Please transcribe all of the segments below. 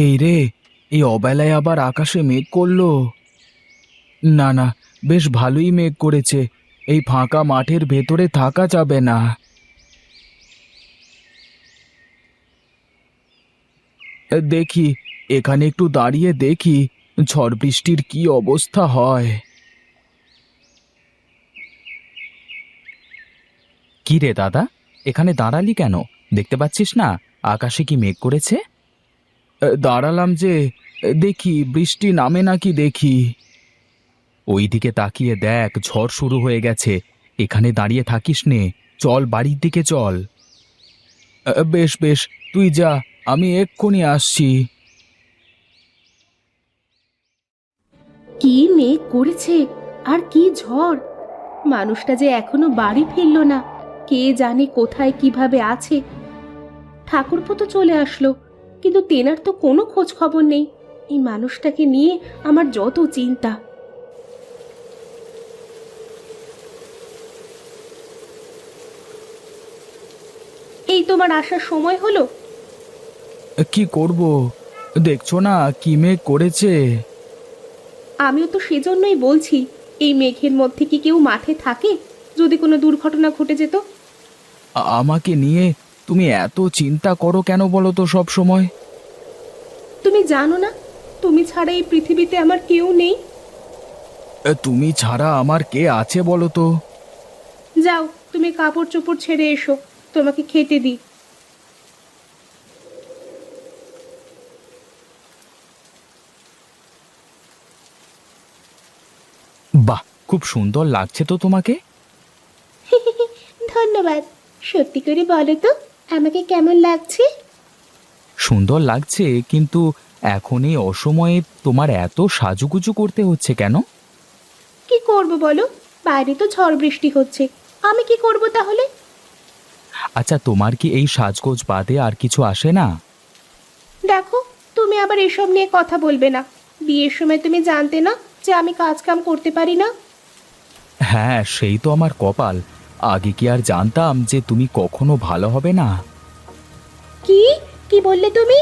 এই রে, এই অবেলায় আবার আকাশে মেঘ করলো। না না, বেশ ভালোই মেঘ করেছে। এই ফাঁকা মাঠের ভেতরে থাকা যাবে না। দেখি, এখানে একটু দাঁড়িয়ে দেখি ঝড় বৃষ্টির কি অবস্থা হয়। কি রে দাদা, এখানে দাঁড়ালি কেন? দেখতে পাচ্ছিস না আকাশে কি মেঘ করেছে? দাঁড়ালাম যে, দেখি বৃষ্টি নামে নাকি দেখি। ওইদিকে তাকিয়ে দেখ, ঝড় শুরু হয়ে গেছে। এখানে দাঁড়িয়ে থাকিস নে, চল বাড়ির দিকে চল। বেশ বেশ, তুই যা, আমি এক্ষুনি আসছি। কি মেঘ করেছে, আর কি ঝড়! মানুষটা যে এখনো বাড়ি ফিরলো না। কে জানে কোথায় কিভাবে আছে। ঠাকুরপো তো চলে আসলো, কিন্তু তেনার তো কোনো খোঁজ খবর নেই। এই মানুষটাকে নিয়ে আমার যত চিন্তা। এই তোমার আসার সময় হলো। কি করব, দেখছো না কি মেঘ করেছে। আমিও তো সেজন্যই বলছি, এই মেঘের মধ্যে কি কেউ মাঠে থাকে? যদি কোনো দুর্ঘটনা ঘটে যেত। আমাকে নিয়ে তুমি এত চিন্তা করো কেন বলো তো সব সময়? তুমি জানো না, তুমি ছাড়া এই পৃথিবীতে আমার কেউ নেই। তুমি ছাড়া আমার কে আছে বলো তো? যাও, তুমি কাপড় চোপড় ছেড়ে এসো, তোমাকে খেতে দিই। বাহ, খুব সুন্দর লাগছে তো তোমাকে। ধন্যবাদ। সত্যি করে বলো তো, আমাকে কেমন লাগছে? সুন্দর লাগছে, কিন্তু এখন এই অসময়ে তোমার এত সাজুগুজু করতে হচ্ছে কেন? কি করব বলো, বাইরে তো ঝড় বৃষ্টি হচ্ছে। আমি কি করব তাহলে? আচ্ছা, তোমার কি এই সাজগোজ বাদে আর কিছু আসে না? দেখো, তুমি আবার এসব নিয়ে কথা বলবে না। বিয়ের সময় তুমি জানতে না যে আমি কাজ কাম করতে পারি না? হ্যাঁ, সেই তো আমার কপাল। আগে কি আর জানতাম যে তুমি কখনো ভালো হবে না? কি কি বললে তুমি?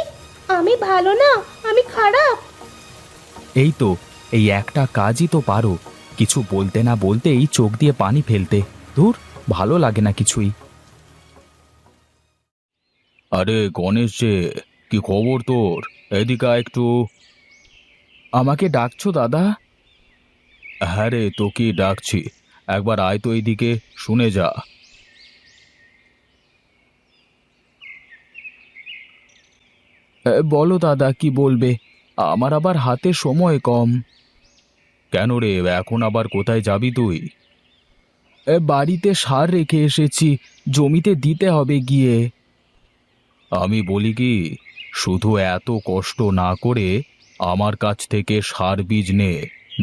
আমি ভালো না, আমি খারাপ? এই তো, এই একটা কাজই তো পারো, কিছু বলতে না বলতেই চোখ দিয়ে পানি ফেলতে। ধুর, ভালো লাগে না কিছুই। আরে গণেশ যে, কি খবর তোর? এদিকে আয় একটু। আমাকে ডাকছো দাদা? হ্যাঁ রে, তোকেই ডাকছি। একবার আয় তো এইদিকে, শুনে যা। বলো দাদা, কি বলবে? আমার আবার হাতে সময় কম। কেন রে, এখন আবার কোথায় যাবি তুই? বাড়িতে সার রেখে এসেছি, জমিতে দিতে হবে গিয়ে। আমি বলি কি, শুধু এত কষ্ট না করে আমার কাছ থেকে সার বীজ নে,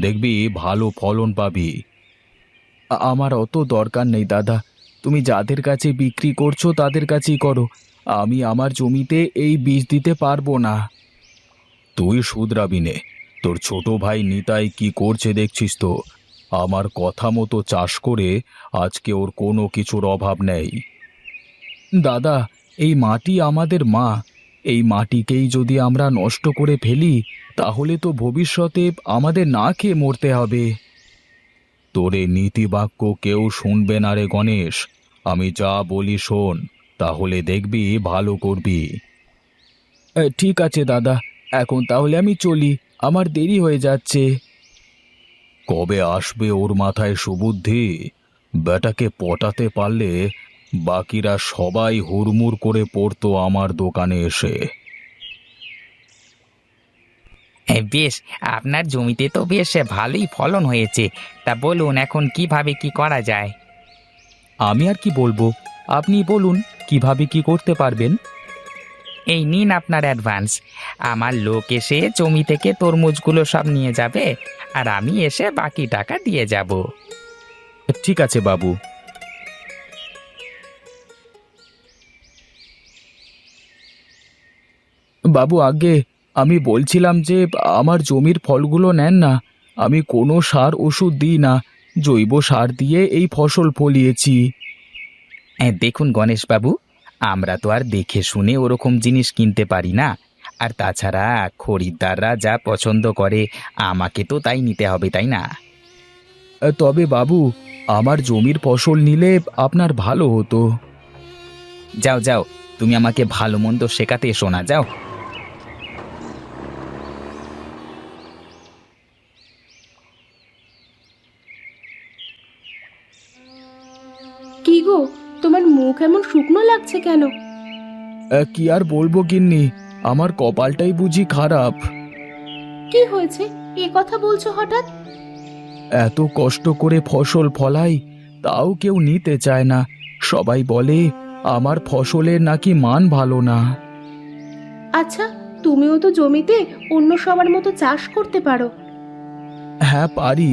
দেখবি ভালো ফলন পাবি। আমার অত দরকার নেই দাদা, তুমি যাদের কাছে বিক্রি করছো তাদের কাছেই করো। আমি আমার জমিতে এই বীজ দিতে পারবো না। তুই শুধরাবি নে, তোর ছোট ভাই নিতাই কি করছে দেখছিস তো। আমার কথা মতো চাষ করে আজকে ওর কোনো কিছুর অভাব নেই। দাদা, এই মাটি আমাদের মা। এই মাটিকেই যদি আমরা নষ্ট করে ফেলি, তাহলে তো ভবিষ্যতে আমাদের না খেয়ে মরতে হবে। তোর এই নীতিবাক্য কেউ শুনবে না রে গণেশ। আমি যা বলি শোন, তাহলে দেখবি ভালো করবি। ঠিক আছে দাদা, এখন তাহলে আমি চলি, আমার দেরি হয়ে যাচ্ছে। কবে আসবে ওর মাথায় সুবুদ্ধি? বেটাকে পটাতে পারলে বাকিরা সবাই হুড়মুড় করে পড়তো আমার দোকানে এসে। বেশ, আপনার জমিতে তো বেশ ভালোই ফলন হয়েছে। তা বলুন, এখন কিভাবে কি করা যায়? আমি আর কি বলবো, আপনি বলুন কিভাবে কি করতে পারবেন। এই নিন আপনার অ্যাডভান্স। আমার লোক এসে জমি থেকে তরমুজগুলো সব নিয়ে যাবে, আর আমি এসে বাকি টাকা দিয়ে যাব। ঠিক আছে বাবু। বাবু, আগে আমি বলছিলাম যে আমার জমির ফলগুলো নেন না। আমি কোনো সার ওষুধ দিই না, জৈব সার দিয়ে এই ফসল ফলিয়েছি। দেখুন গণেশবাবু, আমরা তো আর দেখে শুনে ওরকম জিনিস কিনতে পারি না। আর তাছাড়া খরিদ্দাররা যা পছন্দ করে আমাকে তো তাই নিতে হবে, তাই না? তবে বাবু, আমার জমির ফসল নিলে আপনার ভালো হতো। যাও যাও, তুমি আমাকে ভালো মন্দ শেখাতে এসো না, যাও। কি গো, তোমার মুখ এমন শুকনো লাগছে কেন? কি আর বলবো গিন্নি, আমার কপালটাই বুঝি খারাপ। কি হয়েছে, এ কথা বলছো হঠাৎ? এত কষ্ট করে ফসল ফলাই, তাও কেউ নিতে চায় না। সবাই বলে আমার ফসলের নাকি মান ভালো না। আচ্ছা, তুমিও তো জমিতে অন্য সবার মতো চাষ করতে পারো। হ্যাঁ পারি,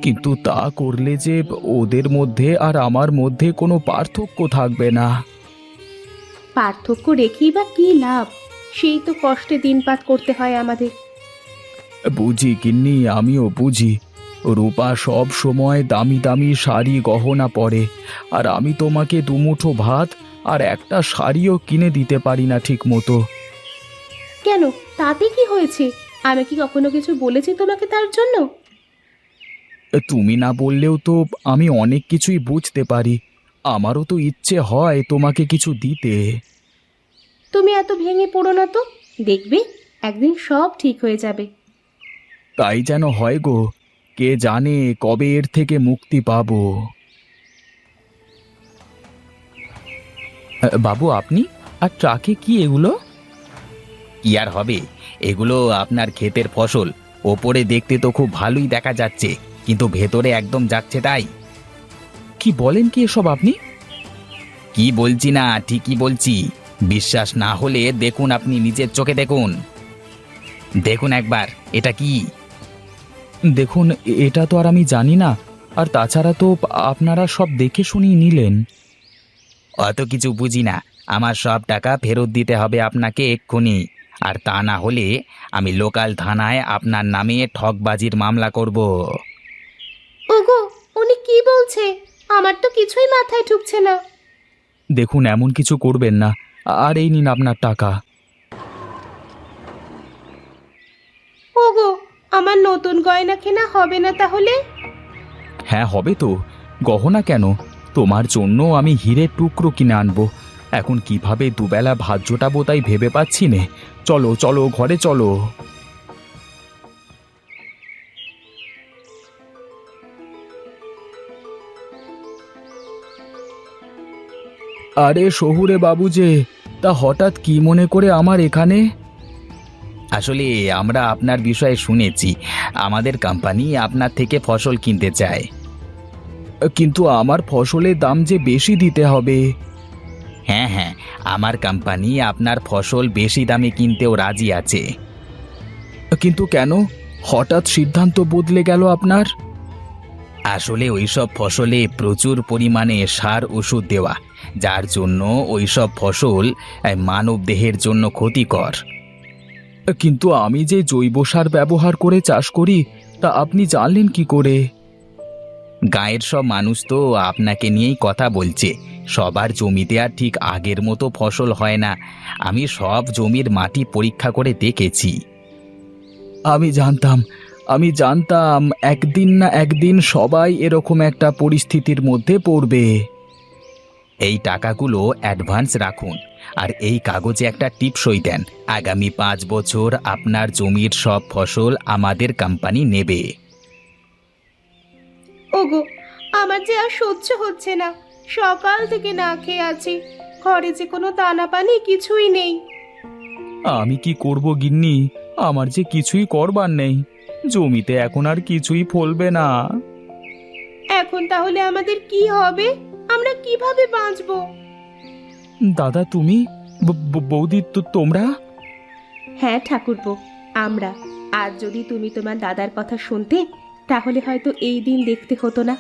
কিন্তু তা করলে যে ওদের মধ্যে আর আমার মধ্যে কোনো পার্থক্য থাকবে না। পার্থক্য রেখেই বা কি লাভ? সেই তো কষ্টে দিনপাত করতে হয় আমাদের। বুঝি গিন্নি, আমিও বুঝি। রূপা সব সময় দামি দামি শাড়ি গহনা পরে, আর আমি তোমাকে দুমুঠো ভাত আর একটা শাড়িও কিনে দিতে পারি না ঠিক মতো। কেন, তাতে কি হয়েছে? আমি কি কখনো কিছু বলেছি তোমাকে তার জন্য? তুমি না বললেও তো আমি অনেক কিছুই বুঝতে পারি। আমারও তো ইচ্ছে হয় তোমাকে কিছু দিতে। তুমি এত ভেঙে পড়ো না তো, দেখবে একদিন সব ঠিক হয়ে যাবে। তাই যেন হয় গো, কে জানে কবে এর থেকে মুক্তি পাবো। বাবু, আপনি আর ট্রাকে কি এগুলো? কি আর হবে, এগুলো আপনার ক্ষেতের ফসল। ওপরে দেখতে তো খুব ভালোই দেখা যাচ্ছে, কিন্তু ভেতরে একদম যাচ্ছে তাই। কি বলেন কি এসব আপনি? কি বলছি না, ঠিকই বলছি। বিশ্বাস না হলে দেখুন, আপনি নিজের চোখে দেখুন। দেখুন একবার, এটা কি? দেখুন, এটা তো আর আমি জানি না। আর তাছাড়া তো আপনারা সব দেখে শুনিয়ে নিলেন। অত কিছু বুঝি না। আমার সব টাকা ফেরত দিতে হবে আপনাকে এক্ষুনি। আর তা না হলে আমি লোকাল থানায় আপনার নামে ঠকবাজির মামলা করব। ওগো, উনি কি বলছে? আমার তো কিছুই মাথায় ঢুকছে না। দেখুন, এমন কিছু করবেন না। আর এই নিন আপনার টাকা। ওগো, আমার নতুন গয়না কেনা হবে না তাহলে? হ্যাঁ হবে তো। গহনা কেন, তোমার জন্য আমি হীরের টুকরো কিনে আনবো। এখন কিভাবে দুবেলা ভাত জোটাবো তাই ভেবে পাচ্ছি নে। চলো চলো, ঘরে চলো। আরে শহুরে বাবু যে, তা হঠাৎ কি মনে করে আমার এখানে? আসলে আমরা আপনার বিষয়ে শুনেছি, আমাদের কোম্পানি আপনার থেকে ফসল কিনতে চায়। কিন্তু আমার ফসলের দাম যে বেশি দিতে হবে। হ্যাঁ হ্যাঁ, আমার কোম্পানি আপনার ফসল বেশি দামে কিনতেও রাজি আছে। কিন্তু কেন হঠাৎ সিদ্ধান্ত বদলে গেল আপনার? আসলে ওইসব ফসলে প্রচুর পরিমাণে সার ওষুধ দেওয়া, যার জন্য ওইসব ফসল মানব দেহের জন্য ক্ষতিকর। কিন্তু আমি যে জৈব সার ব্যবহার করে চাষ করি, তা আপনি জানলেন কি করে? গাঁয়ের সব মানুষ তো আপনাকে নিয়েই কথা বলছে। সবার জমিতে আর ঠিক আগের মতো ফসল হয় না। আমি সব জমির মাটি পরীক্ষা করে দেখেছি। আমি জানতাম একদিন না একদিন সবাই এরকম একটা পরিস্থিতির মধ্যে পড়বে। এই টাকাগুলো অ্যাডভান্স রাখুন, আর এই কাগজে একটা টিপসই দেন। আগামী 5 বছর আপনার জমির সব ফসল আমাদের কোম্পানি নেবে। ওগো, আমার যে আর সহ্য হচ্ছে না। সকাল থেকে না খেয়ে আছি, ঘরে যে কোনো দানা পানি কিছুই নেই। আমি কি করব গিন্নি, আমার যে কিছুই করবার নেই। জমিতে এখন আর কিছুই ফলবে না। এখন তাহলে আমাদের কি হবে? আমরা কিভাবে বাঁচবো? দাদা তুমি, বৌদি তো তোমরা? হ্যাঁ ঠাকুরপো, আমরা। আজ যদি তুমি তোমার দাদার কথা শুনতে, তাহলে হয়তো এই দিন দেখতে হতো না।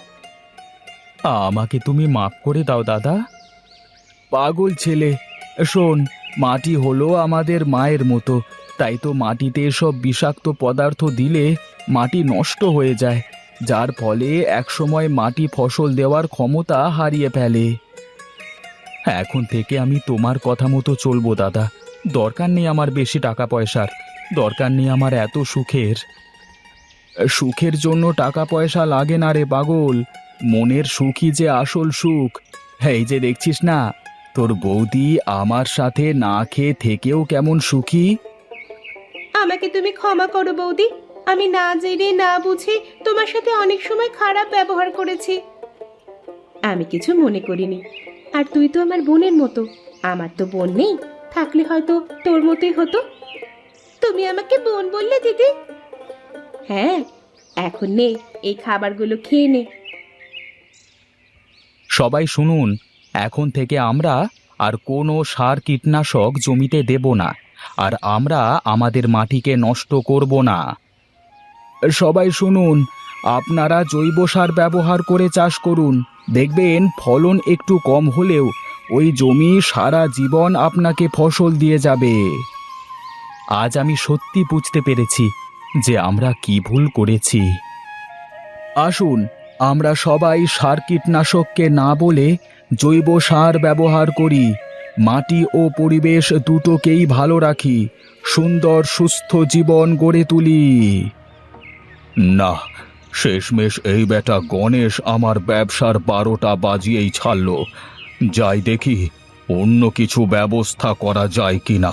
আমাকে তুমি মাফ করে দাও দাদা। পাগল ছেলে, শোন, মাটি হলো আমাদের মায়ের মতো। তাই তো মাটিতে এসব বিষাক্ত পদার্থ দিলে মাটি নষ্ট হয়ে যায়, যার ফলে একসময় মাটি ফসল দেওয়ার ক্ষমতা হারিয়ে ফেলে। এখন থেকে আমি তোমার কথা মতো চলবো দাদা। দরকার নেই আমার বেশি টাকা পয়সার, দরকার নেই আমার এত সুখের। সুখের জন্য টাকা পয়সা লাগে না রে পাগল, মনের সুখই যে আসল সুখ। এই যে দেখছিস না, তোর বৌদি আমার সাথে না খেয়ে থেকেও কেমন সুখী। আমাকে তুমি ক্ষমা করো বৌদি, আমি না জেনে না বুঝে তোমার সাথে অনেক সময় খারাপ ব্যবহার করেছি। আমি কিছু মনে করিনি। আর তুই তো আমার বোনের মতো, আমার তো বোন নেই, থাকলে হয়তো তোর মতোই হতো। তুমি আমাকে বোন বললে দিদি? হ্যাঁ, এখন নে, এই খাবারগুলো খেয়ে নে। সবাই শুনুন, এখন থেকে আমরা আর কোনো সার কীটনাশক জমিতে দেব না, আর আমরা আমাদের মাটিকে নষ্ট করব না। সবাই শুনুন, আপনারা জৈব সার ব্যবহার করে চাষ করুন, দেখবেন ফলন একটু কম হলেও ওই জমি সারা জীবন আপনাকে ফসল দিয়ে যাবে। আজ আমি সত্যি বুঝতে পেরেছি যে আমরা কি ভুল করেছি। আসুন, আমরা সবাই সার কীটনাশককে না বলে জৈব সার ব্যবহার করি, মাটি ও পরিবেশ দুটোকেই ভালো রাখি, সুন্দর সুস্থ জীবন গড়ে তুলি। না, শেষমেশ এই বেটা গণেশ আমার ব্যবসার 12টা বাজিয়েই ছাড়ল। যাই দেখি অন্য কিছু ব্যবস্থা করা যায় কিনা।